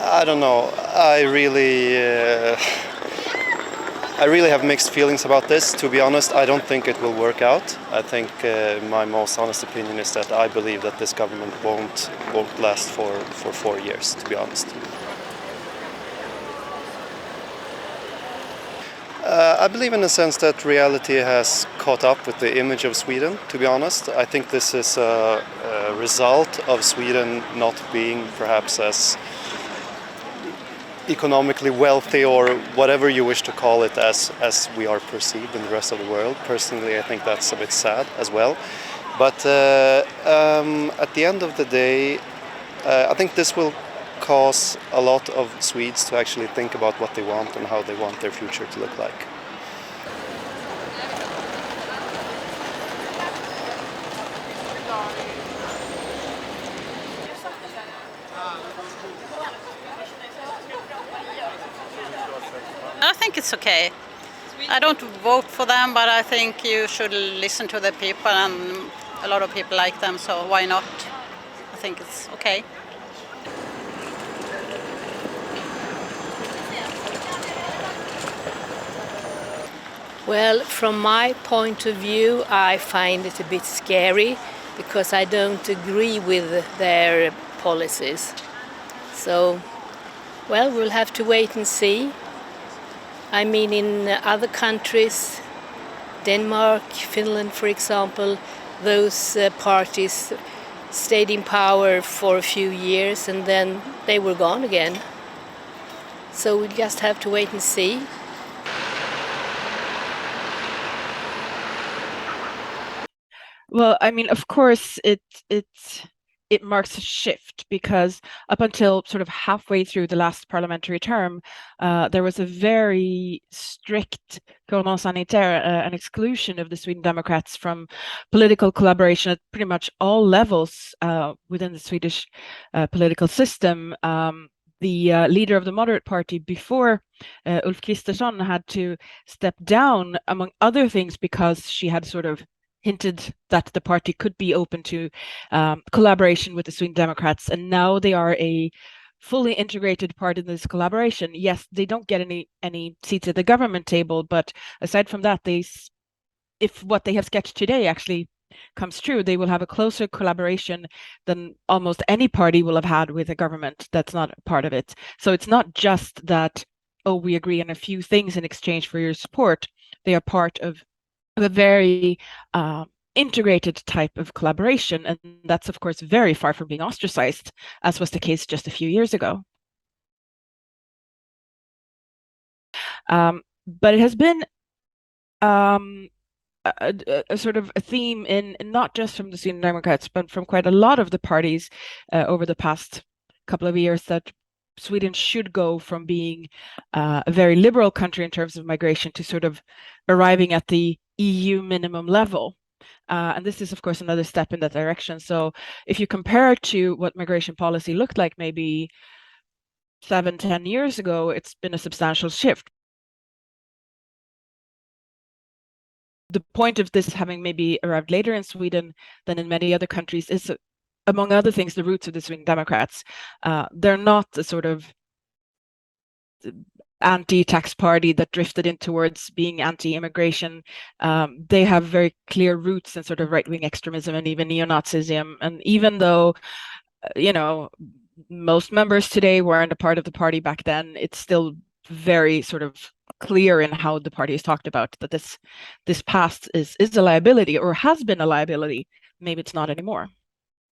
I don't know. I really have mixed feelings about this. To be honest, I don't think it will work out. I think my most honest opinion is that I believe that this government won't last for 4 years, to be honest. I believe in the sense that reality has caught up with the image of Sweden, to be honest. I think this is a result of Sweden not being perhaps as economically wealthy, or whatever you wish to call it, as we are perceived in the rest of the world. Personally, I think that's a bit sad as well. But at the end of the day, I think this will cause a lot of Swedes to actually think about what they want and how they want their future to look like. I think it's okay. I don't vote for them, but I think you should listen to the people, and a lot of people like them, so why not? I think it's okay. Well, from my point of view, I find it a bit scary because I don't agree with their policies. So, well, we'll have to wait and see. I mean, in other countries, Denmark, Finland, for example, those parties stayed in power for a few years and then they were gone again. So we just have to wait and see. Well, I mean, of course, it marks a shift, because up until sort of halfway through the last parliamentary term, there was a very strict cordon sanitaire, an exclusion of the Sweden Democrats from political collaboration at pretty much all levels within the Swedish political system. The leader of the moderate party before, Ulf Kristersson, had to step down, among other things, because she had sort of hinted that the party could be open to collaboration with the Sweden Democrats, and now they are a fully integrated part in this collaboration. Yes, they don't get any seats at the government table, but aside from that, if what they have sketched today actually comes true, they will have a closer collaboration than almost any party will have had with a government that's not part of it. So it's not just that, oh, we agree on a few things in exchange for your support. They are part of a very integrated type of collaboration, and that's of course very far from being ostracized, as was the case just a few years ago. But it has been a sort of a theme in not just from the Sweden Democrats, but from quite a lot of the parties over the past couple of years, that Sweden should go from being a very liberal country in terms of migration to sort of arriving at the EU minimum level. And this is, of course, another step in that direction. So if you compare to what migration policy looked like maybe 7-10 years ago, it's been a substantial shift. The point of this having maybe arrived later in Sweden than in many other countries is, among other things, the roots of the Sweden Democrats. They're not the sort of anti-tax party that drifted in towards being anti-immigration. They have very clear roots in sort of right-wing extremism and even neo-Nazism. And even though, most members today weren't a part of the party back then, it's still very sort of clear in how the party has talked about that this past is a liability, or has been a liability. Maybe it's not anymore.